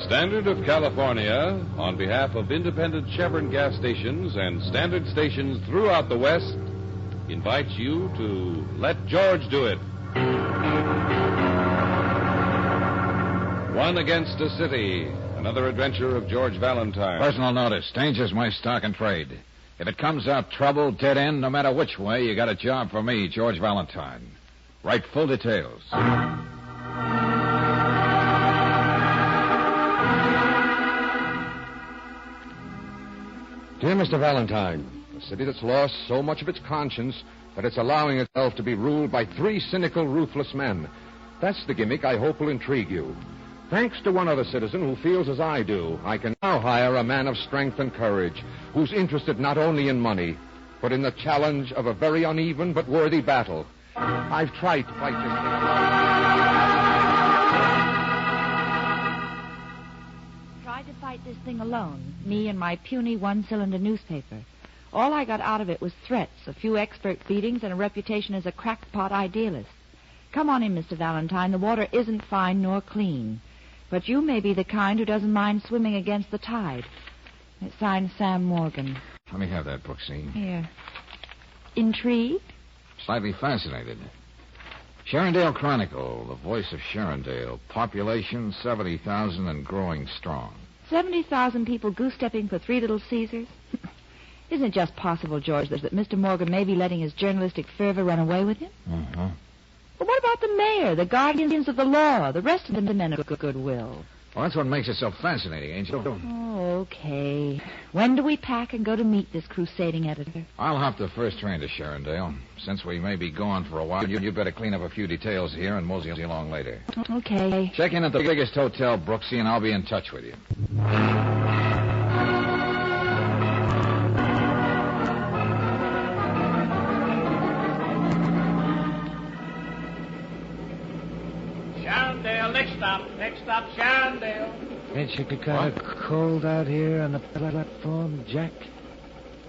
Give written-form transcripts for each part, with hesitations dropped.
Standard of California, on behalf of independent Chevron gas stations and standard stations throughout the West, invites you to Let George Do It. One Against a City, another adventure of George Valentine. Personal notice. Danger's my stock and trade. If it comes out trouble, dead end, no matter which way, you got a job for me, George Valentine. Write full details. Dear Mr. Valentine, a city that's lost so much of its conscience that it's allowing itself to be ruled by three cynical, ruthless men. That's the gimmick I hope will intrigue you. Thanks to one other citizen who feels as I do, I can now hire a man of strength and courage who's interested not only in money, but in the challenge of a very uneven but worthy battle. I've tried to fight this thing. Tried to fight this thing alone, me and my puny one-cylinder newspaper. All I got out of it was threats, a few expert beatings, and a reputation as a crackpot idealist. Come on in, Mr. Valentine. The water isn't fine nor clean. But you may be the kind who doesn't mind swimming against the tide. It's signed Sam Morgan. Let me have that, Brooksy. Here. Intrigued? Slightly fascinated. Sharondale Chronicle, the voice of Sharondale. Population 70,000 and growing strong. 70,000 people goose-stepping for three little Caesars? Isn't it just possible, George, that Mr. Morgan may be letting his journalistic fervor run away with him? Uh-huh. But what about the mayor, the guardians of the law, the rest of the men of goodwill? Well, that's what makes it so fascinating, Angel. Oh, okay. When do we pack and go to meet this crusading editor? I'll hop the first train to Sharondale. Since we may be gone for a while, you better clean up a few details here and mosey along later. Okay. Check in at the biggest hotel, Brooksy, and I'll be in touch with you. Next stop, Sharondale. Ain't you kind of cold out here on the platform, Jack?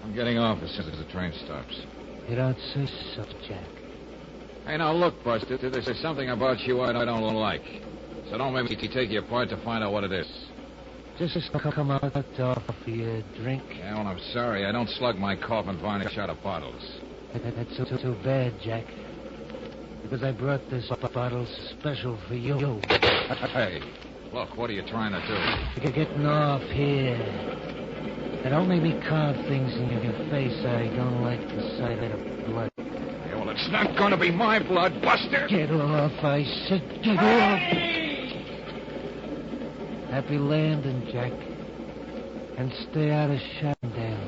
I'm getting off as soon as the train stops. You don't say so, Jack. Hey, now look, Buster, there's something about you I don't like. So don't make me take you apart to find out what it is. Just come out to offer you a drink. Yeah, well, I'm sorry. I don't slug my cough and varnish out of bottles. That's too bad, Jack. Because I brought this bottle special for you. Hey, look, what are you trying to do? You're getting off here. And don't make me carve things in your face. I don't like the sight of blood. Yeah, well, it's not going to be my blood, Buster. Get off, I said. Get off. Happy landing, Jack. And stay out of Sharondale.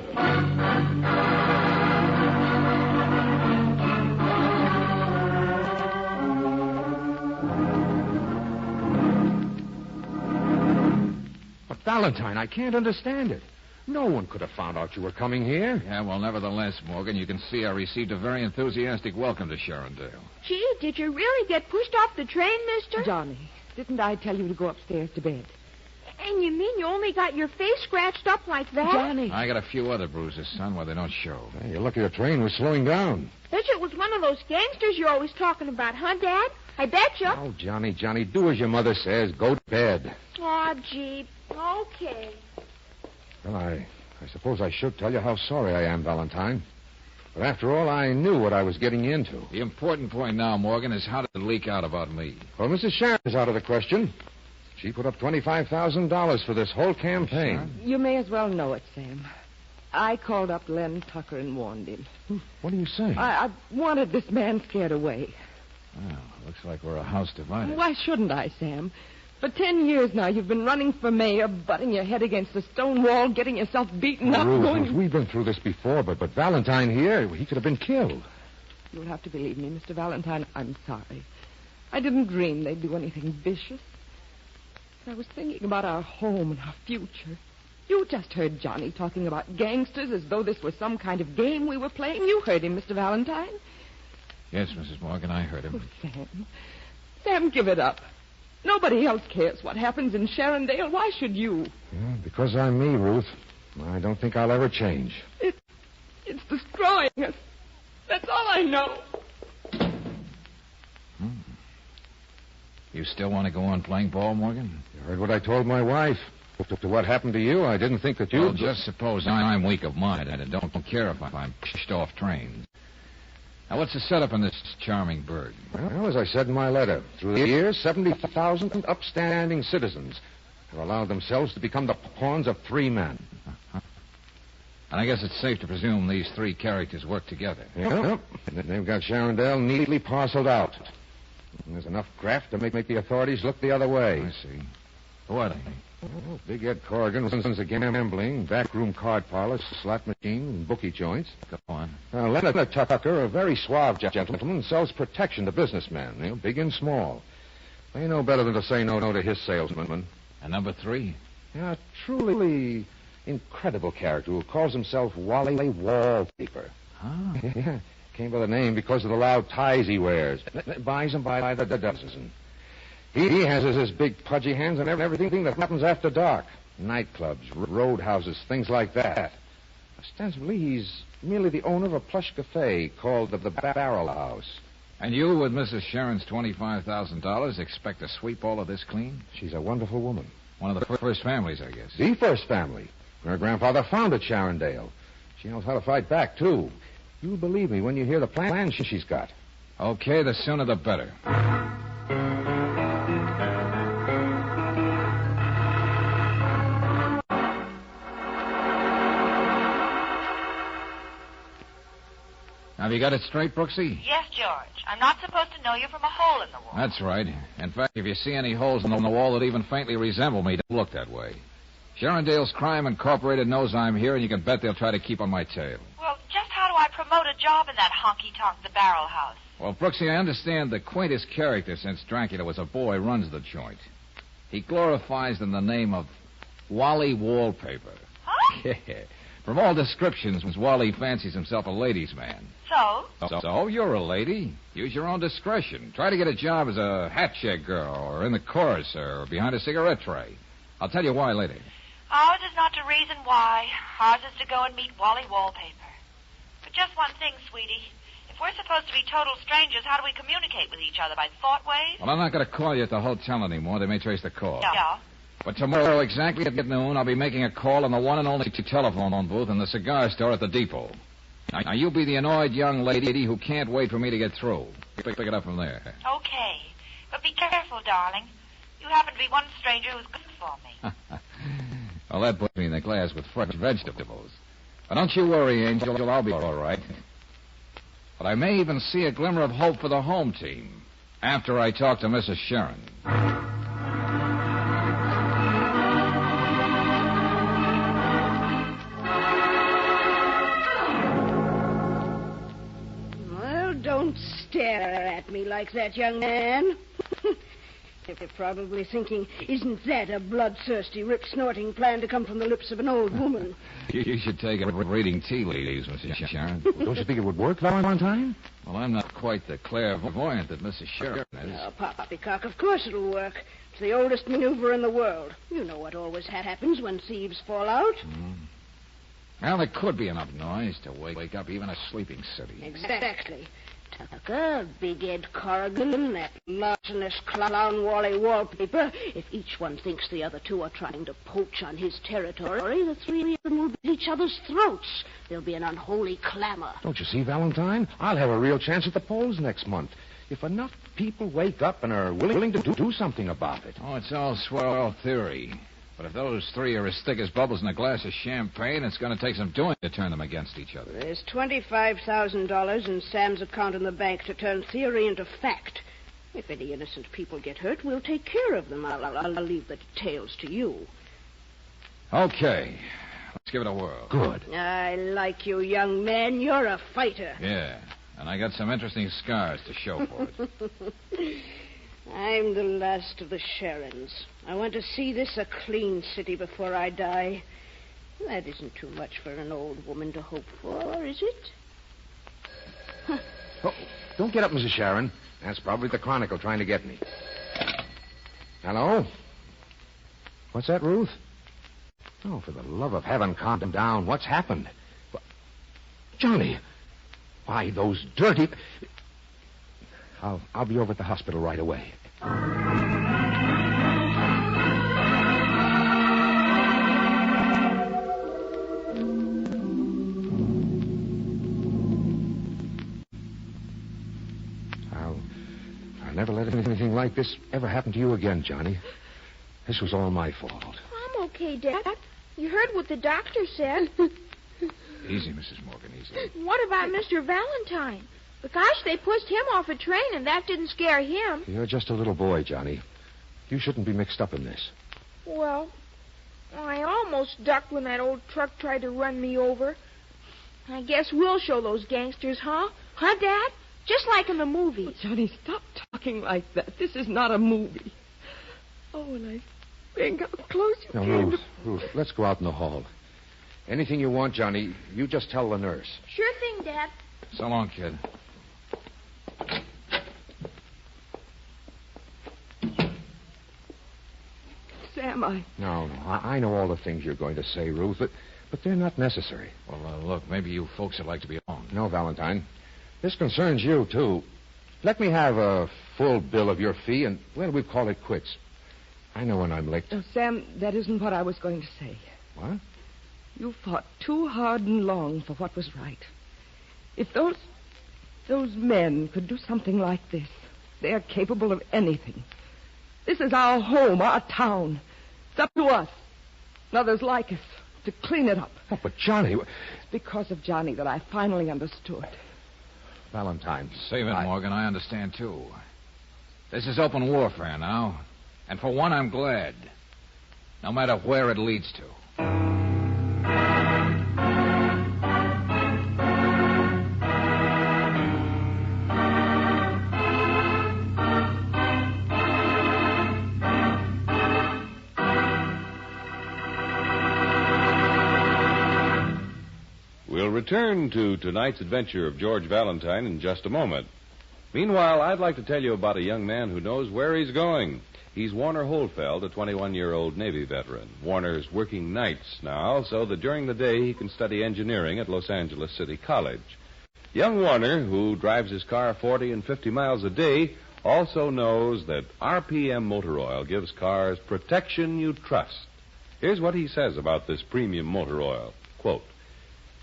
Valentine, I can't understand it. No one could have found out you were coming here. Yeah, well, nevertheless, Morgan, you can see I received a very enthusiastic welcome to Sharondale. Gee, did you really get pushed off the train, mister? Johnny, didn't I tell you to go upstairs to bed? And you mean you only got your face scratched up like that? Johnny. I got a few other bruises, son, where they don't show. Hey, you're lucky the train was slowing down. Bet you it was one of those gangsters you're always talking about, huh, Dad? I bet you. Oh, Johnny, do as your mother says. Go to bed. Aw, gee. Okay. Well, I suppose I should tell you how sorry I am, Valentine. But after all, I knew what I was getting into. The important point now, Morgan, is how did it leak out about me? Well, Mrs. Sharon is out of the question. She put up $25,000 for this whole campaign. You may as well know it, Sam. I called up Len Tucker and warned him. What do you say? I wanted this man scared away. Well, looks like we're a house divided. Why shouldn't I, Sam? For 10 years now, you've been running for mayor, butting your head against the stone wall, getting yourself beaten up. Ruth, we've been through this before, but Valentine here, he could have been killed. You'll have to believe me, Mr. Valentine. I'm sorry. I didn't dream they'd do anything vicious. I was thinking about our home and our future. You just heard Johnny talking about gangsters as though this was some kind of game we were playing. You heard him, Mr. Valentine. Yes, Mrs. Morgan, I heard him. Oh, Sam. Sam, give it up. Nobody else cares what happens in Sharondale. Why should you? Yeah, because I'm me, Ruth. I don't think I'll ever change. It's destroying us. That's all I know. You still want to go on playing ball, Morgan? You heard what I told my wife. To what happened to you, I didn't think that you... Well, just suppose I'm weak of mind and I don't care if I'm pushed off trains. Now, what's the setup on this charming bird? Well, as I said in my letter, through the years, 70,000 upstanding citizens have allowed themselves to become the pawns of 3 men. And I guess it's safe to presume these 3 characters work together. Yep. They've got Sharondale neatly parceled out. And there's enough graft to make the authorities look the other way. I see. Who are they? Well, Big Ed Corrigan runs the gambling, backroom card parlors, slot machine, and bookie joints. Go on. Leonard Tucker, a very suave gentleman, sells protection to businessmen, big and small. They know better than to say no to his salesman. And number 3? Yeah, a truly incredible character who calls himself Wally Wallpaper. Huh? Yeah, came by the name because of the loud ties he wears. Buys them by the dozen. He has his big pudgy hands on everything that happens after dark. Nightclubs, roadhouses, things like that. Ostensibly, he's merely the owner of a plush cafe called the Barrel House. And you, with Mrs. Sharon's $25,000, expect to sweep all of this clean? She's a wonderful woman. One of the first families, I guess. The first family. Her grandfather founded Sharondale. She knows how to fight back, too. You'll believe me when you hear the plan she's got. Okay, the sooner the better. Have you got it straight, Brooksy? Yes, George. I'm not supposed to know you from a hole in the wall. That's right. In fact, if you see any holes in the wall that even faintly resemble me, don't look that way. Sharondale's Crime Incorporated knows I'm here, and you can bet they'll try to keep on my tail. Well, just how do I promote a job in that honky-tonk, the Barrel House? Well, Brooksy, I understand the quaintest character since Dracula was a boy runs the joint. He glorifies in the name of Wally Wallpaper. Huh? Yeah. From all descriptions, Wally fancies himself a ladies' man. So, you're a lady. Use your own discretion. Try to get a job as a hat check girl, or in the chorus, or behind a cigarette tray. I'll tell you why later. ours is not to reason why. Ours is to go and meet Wally Wallpaper. But just one thing, sweetie. If we're supposed to be total strangers, how do we communicate with each other? By thought waves? Well, I'm not going to call you at the hotel anymore. They may trace the call. Yeah. But tomorrow, exactly at noon, I'll be making a call on the one and only telephone booth in the cigar store at the depot. Now, you be the annoyed young lady who can't wait for me to get through. Pick it up from there. Okay. But be careful, darling. You happen to be one stranger who's good for me. Well, that puts me in the glass with fresh vegetables. But don't you worry, Angel. I'll be all right. But I may even see a glimmer of hope for the home team after I talk to Mrs. Sharon. Well, don't stare at me like that, young man. You're probably thinking, isn't that a bloodthirsty, rip-snorting plan to come from the lips of an old woman? You should take a reading tea leaves, Mrs. Sharon. Don't you think it would work, Valentine? Well, I'm not quite the clairvoyant that Mrs. Sharon is. Oh, poppycock, of course it'll work. It's the oldest maneuver in the world. You know what always happens when thieves fall out. Well, there could be enough noise to wake up even a sleeping city. Exactly. Tucker, Big Ed Corrigan, that larcenous clown Wally Wallpaper. If each one thinks the other two are trying to poach on his territory, the three of them will beat each other's throats. There'll be an unholy clamor. Don't you see, Valentine? I'll have a real chance at the polls next month. If enough people wake up and are willing to do something about it. Oh, it's all swell theory. But if those three are as thick as bubbles in a glass of champagne, it's going to take some doing to turn them against each other. There's $25,000 in Sam's account in the bank to turn theory into fact. If any innocent people get hurt, we'll take care of them. I'll leave the details to you. Okay. Let's give it a whirl. Good. I like you, young man. You're a fighter. Yeah. And I got some interesting scars to show for it. I'm the last of the Sharons. I want to see this a clean city before I die. That isn't too much for an old woman to hope for, is it? Oh, don't get up, Mrs. Sharon. That's probably the Chronicle trying to get me. Hello? What's that, Ruth? Oh, for the love of heaven, calm down. What's happened? Johnny! Why, those dirty... I'll be over at the hospital right away. never let anything like this ever happen to you again, Johnny. This was all my fault. I'm okay, Dad. You heard what the doctor said. Easy, Mrs. Morgan, easy. What about Mr. Valentine? Gosh, they pushed him off a train, and that didn't scare him. You're just a little boy, Johnny. You shouldn't be mixed up in this. Well, I almost ducked when that old truck tried to run me over. I guess we'll show those gangsters, huh? Huh, Dad? Just like in the movie. Oh, Johnny, stop talking like that. This is not a movie. Oh, and I think how close you No, came Ruth, let's go out in the hall. Anything you want, Johnny, you just tell the nurse. Sure thing, Dad. So long, kid. Sam, No, I know all the things you're going to say, Ruth, but they're not necessary. Well, look, maybe you folks would like to be alone. No, Valentine. This concerns you, too. Let me have a full bill of your fee, and, well, we call it quits. I know when I'm licked. Oh, Sam, that isn't what I was going to say. What? You fought too hard and long for what was right. If those men could do something like this, they're capable of anything. This is our home, our town. It's up to us and others like us to clean it up. Oh, but Johnny... It's because of Johnny that I finally understood. Valentine. Save it, Morgan. I understand, too. This is open warfare now. And for one, I'm glad. No matter where it leads to. We'll return to tonight's adventure of George Valentine in just a moment. Meanwhile, I'd like to tell you about a young man who knows where he's going. He's Warner Holfeld, a 21-year-old Navy veteran. Warner's working nights now so that during the day he can study engineering at Los Angeles City College. Young Warner, who drives his car 40 and 50 miles a day, also knows that RPM motor oil gives cars protection you trust. Here's what he says about this premium motor oil. Quote,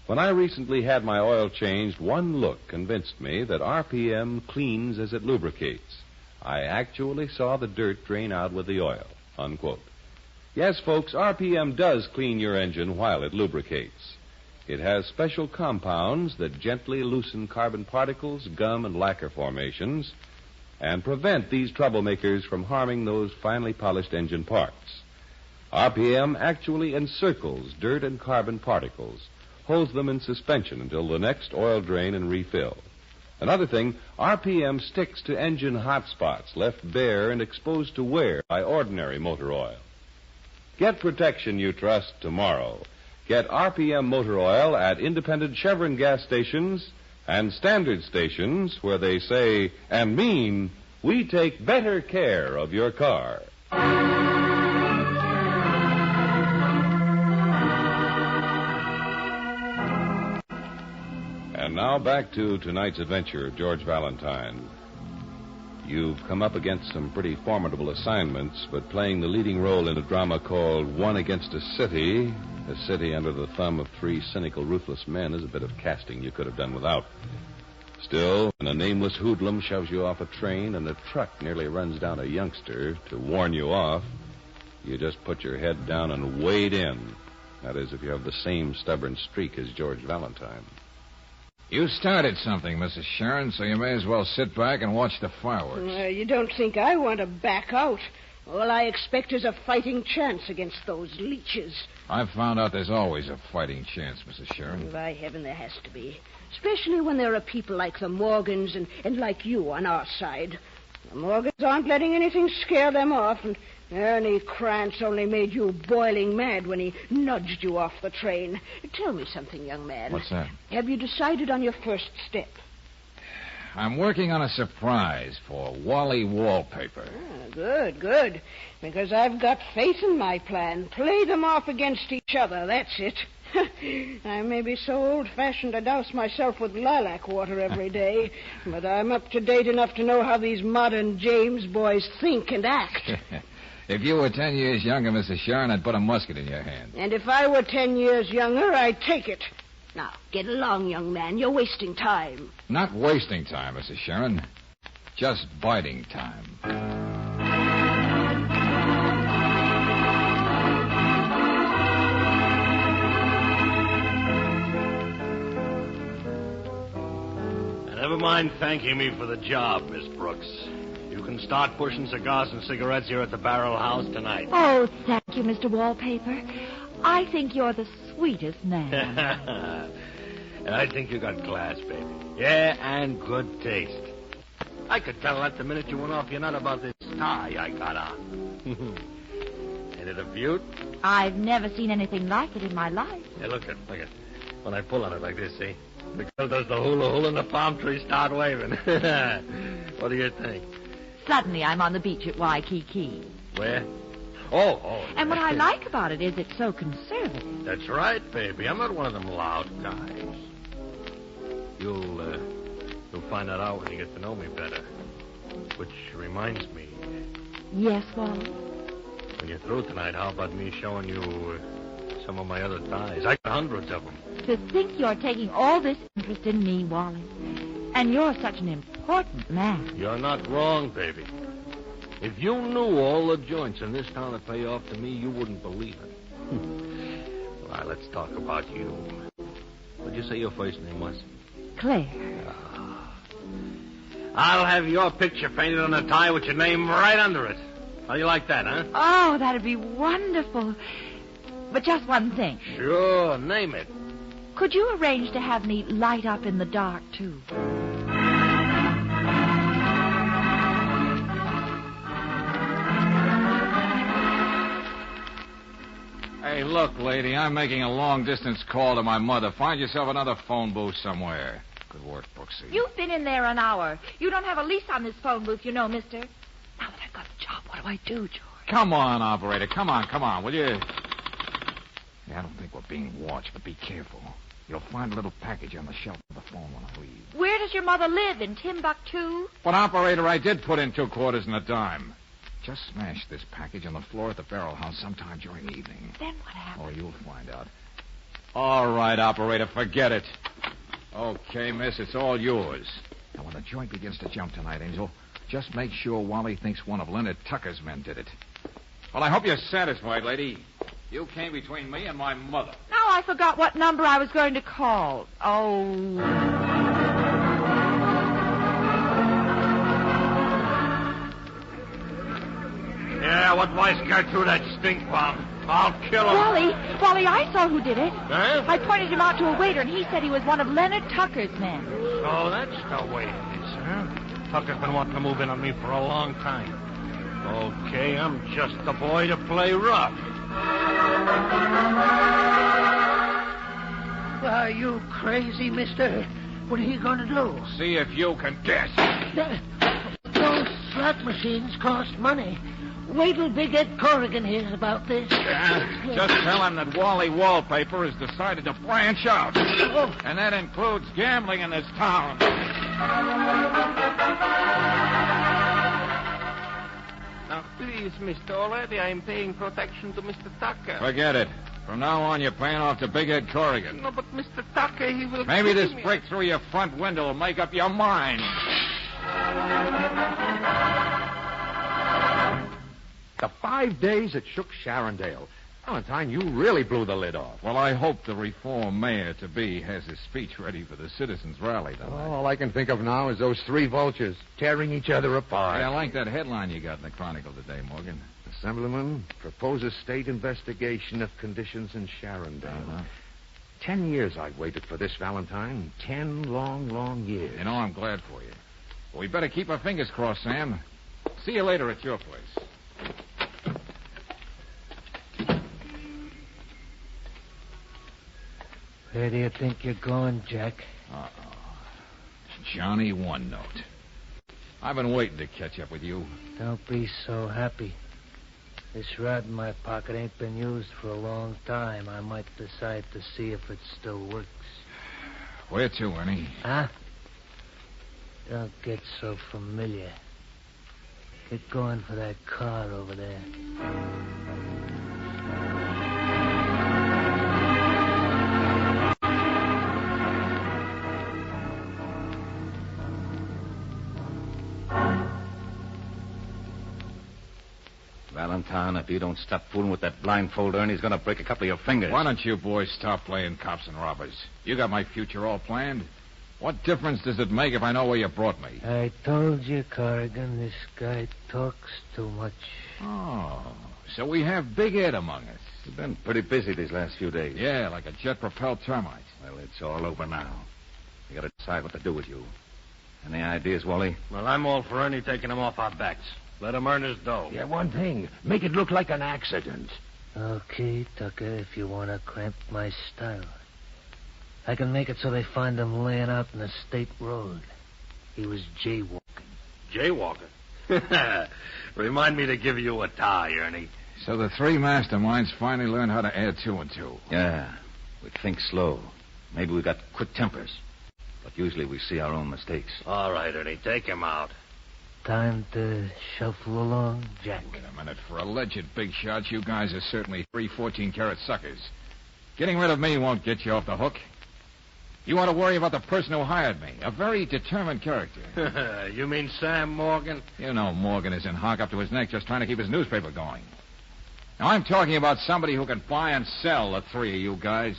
"When I recently had my oil changed, one look convinced me that RPM cleans as it lubricates. I actually saw the dirt drain out with the oil." Unquote. Yes, folks, RPM does clean your engine while it lubricates. It has special compounds that gently loosen carbon particles, gum, and lacquer formations, and prevent these troublemakers from harming those finely polished engine parts. RPM actually encircles dirt and carbon particles, holds them in suspension until the next oil drain and refill. Another thing, RPM sticks to engine hot spots left bare and exposed to wear by ordinary motor oil. Get protection you trust tomorrow. Get RPM motor oil at independent Chevron gas stations and standard stations where they say and mean, we take better care of your car. And now back to tonight's adventure of George Valentine. You've come up against some pretty formidable assignments, but playing the leading role in a drama called One Against a City under the thumb of three cynical, ruthless men, is a bit of casting you could have done without. Still, when a nameless hoodlum shoves you off a train and a truck nearly runs down a youngster to warn you off, you just put your head down and wade in. That is, if you have the same stubborn streak as George Valentine. You started something, Mrs. Sharon, so you may as well sit back and watch the fireworks. You don't think I want to back out. All I expect is a fighting chance against those leeches. I've found out there's always a fighting chance, Mrs. Sharon. By heaven, there has to be. Especially when there are people like the Morgans and like you on our side. The Morgans aren't letting anything scare them off, and Ernie Krantz only made you boiling mad when he nudged you off the train. Tell me something, young man. What's that? Have you decided on your first step? I'm working on a surprise for Wally Wallpaper. Good. Because I've got faith in my plan. Play them off against each other, that's it. I may be so old-fashioned to douse myself with lilac water every day, but I'm up to date enough to know how these modern James boys think and act. If you were 10 years younger, Mrs. Sharon, I'd put a musket in your hand. And if I were 10 years younger, I'd take it. Now, get along, young man. You're wasting time. Not wasting time, Mrs. Sharon. Just biting time. Never mind thanking me for the job, Miss Brooks. You can start pushing cigars and cigarettes here at the Barrel House tonight. Oh, thank you, Mr. Wallpaper. I think you're the sweetest man. And I think you got class, baby. Yeah, and good taste. I could tell that the minute you went off your nut about this tie I got on. Ain't it a beaut? I've never seen anything like it in my life. Hey, look at. When I pull on it like this, see? The girl does the hula hula and the palm trees start waving. What do you think? Suddenly I'm on the beach at Waikiki. Where? Oh. And what I like about it is it's so conservative. That's right, baby. I'm not one of them loud guys. You'll find that out when you get to know me better. Which reminds me, Yes, Wally? when you're through tonight, how about me showing you some of my other ties? I got hundreds of them. To think you're taking all this interest in me, Wally. And you're such an important man. You're not wrong, baby. If you knew all the joints in this town that pay off to me, you wouldn't believe it. All right, let's talk about you. What'd you say your first name was? Claire. I'll have your picture painted on a tie with your name right under it. How do you like that, huh? Oh, that'd be wonderful. But just one thing. Sure, name it. Could you arrange to have me light up in the dark, too? Hey, look, lady, I'm making a long-distance call to my mother. Find yourself another phone booth somewhere. Good work, Brooksy. You've been in there an hour. You don't have a lease on this phone booth, you know, mister. Now that I've got the job, what do I do, George? Come on, operator. Come on, will you? Yeah, I don't think we're being watched, but be careful. You'll find a little package on the shelf of the phone when I leave. Where does your mother live? In Timbuktu? But, operator, I did put in 2 quarters and a dime. Just smash this package on the floor at the Barrel House sometime during the evening. Then what happens? Oh, you'll find out. All right, operator, forget it. Okay, miss, it's all yours. Now, when the joint begins to jump tonight, Angel, just make sure Wally thinks one of Leonard Tucker's men did it. Well, I hope you're satisfied, lady. You came between me and my mother. Now I forgot what number I was going to call. Oh. Yeah, what wisecard threw that stink bomb? I'll kill him. Wally, I saw who did it. Huh? I pointed him out to a waiter, and he said he was one of Leonard Tucker's men. So that's the way it is, huh? Tucker's been wanting to move in on me for a long time. Okay, I'm just the boy to play rough. Are you crazy, mister? What are you going to do? See if you can guess. Those slot machines cost money. Wait till Big Ed Corrigan hears about this. Just tell him that Wally Wallpaper has decided to branch out. Oh. And that includes gambling in this town. Now, please, Mr. Already I'm paying protection to Mr. Tucker. Forget it. From now on, you're paying off to Big Ed Corrigan. No, but Mr. Tucker, he will... Maybe kill this me. break through your front window will make up your mind. The 5 days it shook Sharondale. Valentine, you really blew the lid off. Well, I hope the reform mayor-to-be has his speech ready for the citizens' rally tonight. All I can think of now is those 3 vultures tearing each other apart. Hey, I like that headline you got in the Chronicle today, Morgan. Assemblyman proposes state investigation of conditions in Sharondale. Uh-huh. 10 years I've waited for this, Valentine. 10 long, long years. You know, I'm glad for you. But we better keep our fingers crossed, Sam. See you later at your place. Where do you think you're going, Jack? Uh-oh. Johnny One Note. I've been waiting to catch up with you. Don't be so happy. This rod in my pocket ain't been used for a long time. I might decide to see if it still works. Where to, Ernie? Huh? Don't get so familiar. Get going for that car over there. Valentine, if you don't stop fooling with that blindfold, Ernie's going to break a couple of your fingers. Why don't you boys stop playing cops and robbers? You got my future all planned. What difference does it make if I know where you brought me? I told you, Corrigan, this guy talks too much. Oh, so we have Big Ed among us. You've been pretty busy these last few days. Yeah, like a jet-propelled termite. Well, it's all over now. We got to decide what to do with you. Any ideas, Wally? Well, I'm all for Ernie taking him off our backs. Let him earn his dough. Yeah, one thing. Make it look like an accident. Okay, Tucker, if you want to cramp my style. I can make it so they find him laying out in a state road. He was jaywalking. Jaywalking? Remind me to give you a tie, Ernie. So the three masterminds finally learned how to add two and two. Yeah. We think slow. Maybe we got quick tempers. But usually we see our own mistakes. All right, Ernie, take him out. Time to shuffle along, Jack. Wait a minute. For alleged big shots, you guys are certainly 3 14-carat suckers. Getting rid of me won't get you off the hook. You want to worry about the person who hired me, a very determined character. You mean Sam Morgan? You know Morgan is in hock up to his neck just trying to keep his newspaper going. Now, I'm talking about somebody who can buy and sell the three of you guys.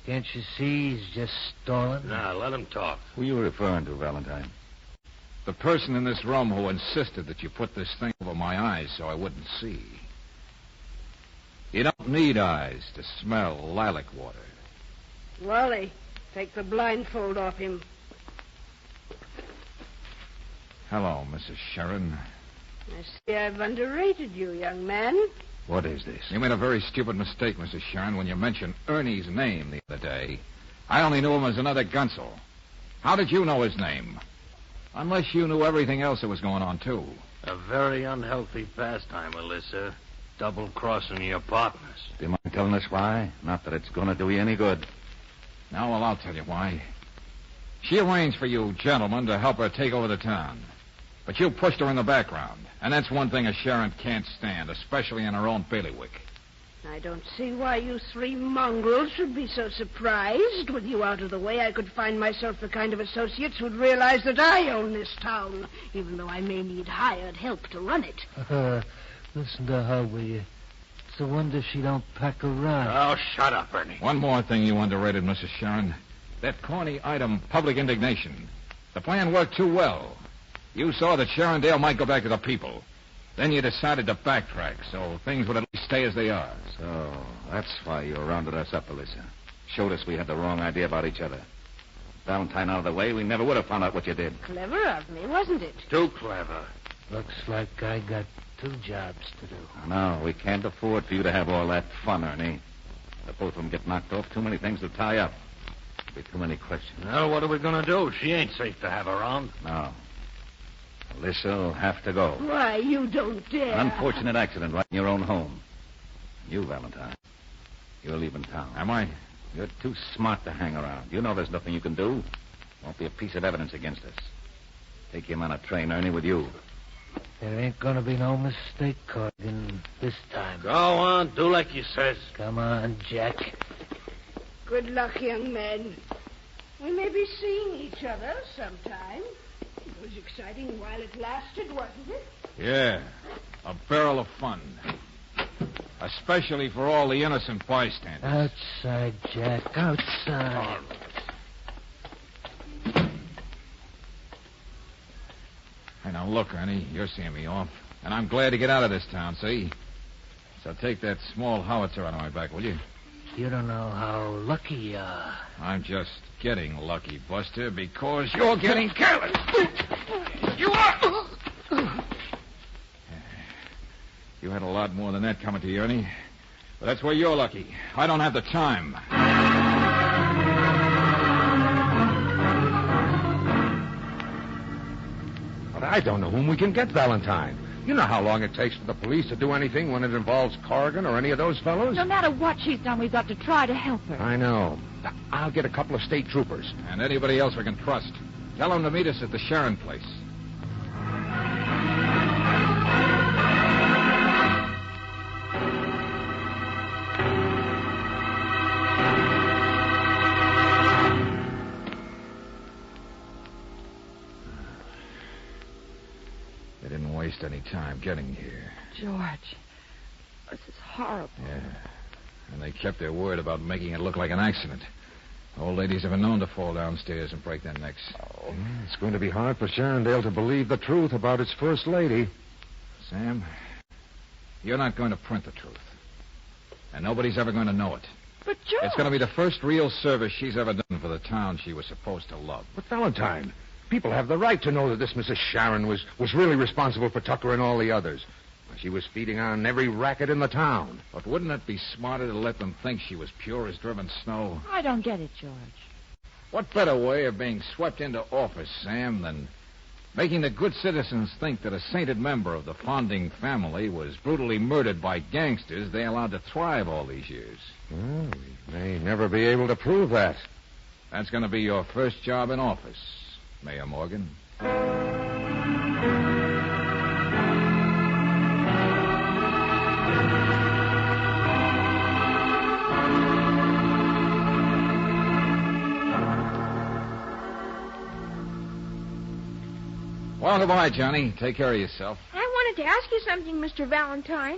Can't you see he's just stalling? Nah, let him talk. Who are you referring to, Valentine? The person in this room who insisted that you put this thing over my eyes so I wouldn't see. You don't need eyes to smell lilac water. Wally, take the blindfold off him. Hello, Mrs. Sharon. I see I've underrated you, young man. What is this? You made a very stupid mistake, Mrs. Sharon, when you mentioned Ernie's name the other day. I only knew him as another Gunsel. How did you know his name? Unless you knew everything else that was going on, too. A very unhealthy pastime, Alyssa. Double-crossing your partners. Do you mind telling us why? Not that it's going to do you any good. Now, well, I'll tell you why. She arranged for you gentlemen to help her take over the town. But you pushed her in the background. And that's one thing a Sharon can't stand, especially in her own bailiwick. I don't see why you three mongrels should be so surprised. With you out of the way, I could find myself the kind of associates who'd realize that I own this town, even though I may need hired help to run it. Listen to her, will you? It's a wonder she don't pack around. Oh, shut up, Ernie. One more thing you underrated, Mrs. Sharon. That corny item, public indignation. The plan worked too well. You saw that Sharondale might go back to the people. Then you decided to backtrack, so things would at least stay as they are. So, that's why you rounded us up, Alyssa. Showed us we had the wrong idea about each other. Valentine out of the way, we never would have found out what you did. Clever of me, wasn't it? Too clever. Looks like I got 2 jobs to do. No, we can't afford for you to have all that fun, Ernie. If both of them get knocked off, too many things to tie up. Be too many questions. Well, what are we going to do? She ain't safe to have around. No. Alyssa will have to go. Why, you don't dare. Unfortunate accident right in your own home. You, Valentine, you're leaving town. Am I? You're too smart to hang around. You know there's nothing you can do. Won't be a piece of evidence against us. Take him on a train, Ernie, with you. There ain't gonna be no mistake, Corrigan, this time. Go on, do like you says. Come on, Jack. Good luck, young man. We may be seeing each other sometime. It was exciting while it lasted, wasn't it? Yeah, a barrel of fun. Especially for all the innocent bystanders. Outside, Jack, outside. Hey, now look, Ernie, you're seeing me off. And I'm glad to get out of this town, see? So take that small howitzer out of my back, will you? You don't know how lucky you are. I'm just getting lucky, Buster, because you're getting careless. You are! You had a lot more than that coming to you, Ernie. But that's where you're lucky. I don't have the time. But I don't know whom we can get, Valentine. You know how long it takes for the police to do anything when it involves Corrigan or any of those fellows? No matter what she's done, we've got to try to help her. I know. I'll get a couple of state troopers. And anybody else we can trust. Tell them to meet us at the Sharon place. They didn't waste any time getting here. George, this is horrible. Yeah. And they kept their word about making it look like an accident. Old ladies have been known to fall downstairs and break their necks. Oh. Yeah, it's going to be hard for Sharondale to believe the truth about its first lady. Sam, you're not going to print the truth. And nobody's ever going to know it. But, George... It's going to be the first real service she's ever done for the town she was supposed to love. But, Valentine, people have the right to know that this Mrs. Sharon was really responsible for Tucker and all the others. She was feeding on every racket in the town. But wouldn't it be smarter to let them think she was pure as driven snow? I don't get it, George. What better way of being swept into office, Sam, than making the good citizens think that a sainted member of the Fonding family was brutally murdered by gangsters they allowed to thrive all these years? Well, we may never be able to prove that. That's going to be your first job in office, Mayor Morgan. Well, goodbye, Johnny. Take care of yourself. I wanted to ask you something, Mr. Valentine.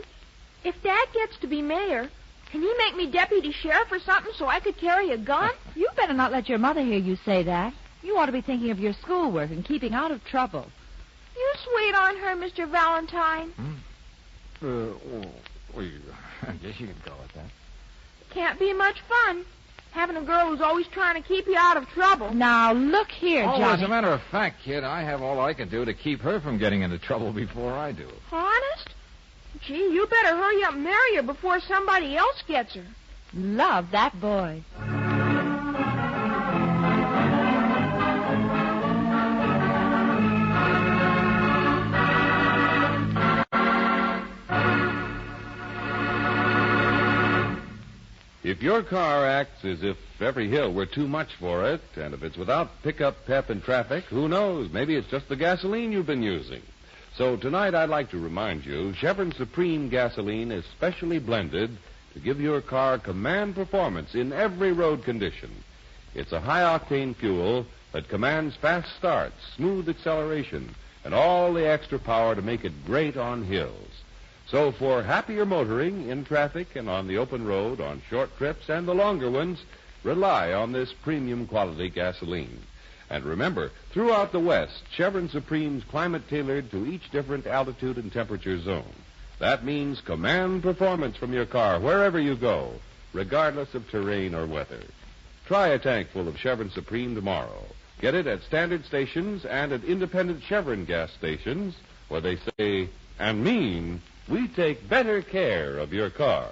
If Dad gets to be mayor, can he make me deputy sheriff or something so I could carry a gun? You better not let your mother hear you say that. You ought to be thinking of your schoolwork and keeping out of trouble. You sweet on her, Mr. Valentine. I guess you could go with that. Can't be much fun. Having a girl who's always trying to keep you out of trouble. Now, look here, Oh, Johnny. as a matter of fact, kid, I have all I can do to keep her from getting into trouble before I do. Honest? Gee, you better hurry up and marry her before somebody else gets her. Love that boy. If your car acts as if every hill were too much for it, and if it's without pickup pep in traffic, who knows? Maybe it's just the gasoline you've been using. So tonight I'd like to remind you, Chevron Supreme gasoline is specially blended to give your car command performance in every road condition. It's a high-octane fuel that commands fast starts, smooth acceleration, and all the extra power to make it great on hills. So for happier motoring in traffic and on the open road, on short trips and the longer ones, rely on this premium quality gasoline. And remember, throughout the West, Chevron Supreme's climate-tailored to each different altitude and temperature zone. That means command performance from your car wherever you go, regardless of terrain or weather. Try a tank full of Chevron Supreme tomorrow. Get it at standard stations and at independent Chevron gas stations, where they say and mean, we take better care of your car.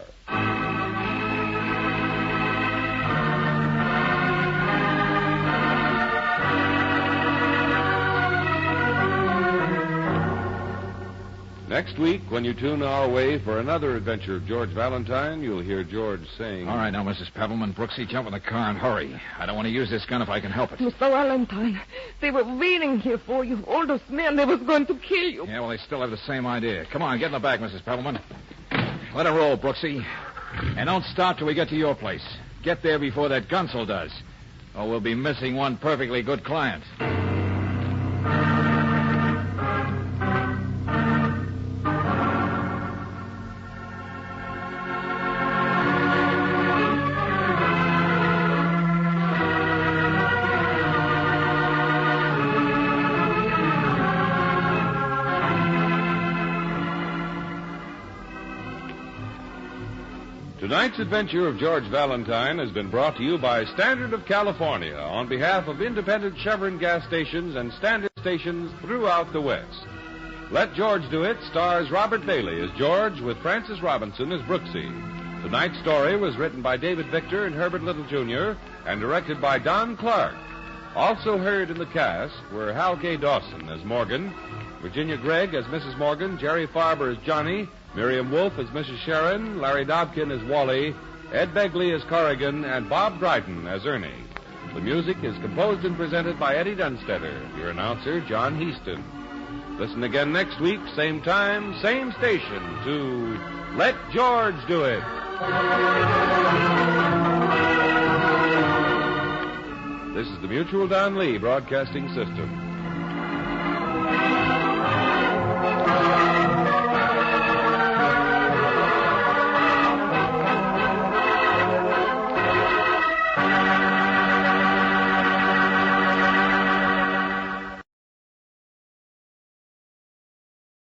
Next week, when you tune our way for another adventure of George Valentine, you'll hear George saying... All right, now, Mrs. Pebbleman, Brooksy, jump in the car and hurry. I don't want to use this gun if I can help it. Mr. Valentine, they were waiting here for you. All those men, they was going to kill you. Yeah, well, they still have the same idea. Come on, get in the back, Mrs. Pebbleman. Let it roll, Brooksy. And don't stop till we get to your place. Get there before that gunsel does, or we'll be missing one perfectly good client. Tonight's adventure of George Valentine has been brought to you by Standard of California on behalf of independent Chevron gas stations and standard stations throughout the West. Let George Do It stars Robert Bailey as George with Francis Robinson as Brooksy. Tonight's story was written by David Victor and Herbert Little, Jr. and directed by Don Clark. Also heard in the cast were Hal K. Dawson as Morgan, Virginia Gregg as Mrs. Morgan, Jerry Farber as Johnny, Miriam Wolfe as Mrs. Sharon, Larry Dobkin as Wally, Ed Begley as Corrigan, and Bob Dryden as Ernie. The music is composed and presented by Eddie Dunstetter, your announcer, John Heaston. Listen again next week, same time, same station, to Let George Do It. This is the Mutual Don Lee Broadcasting System.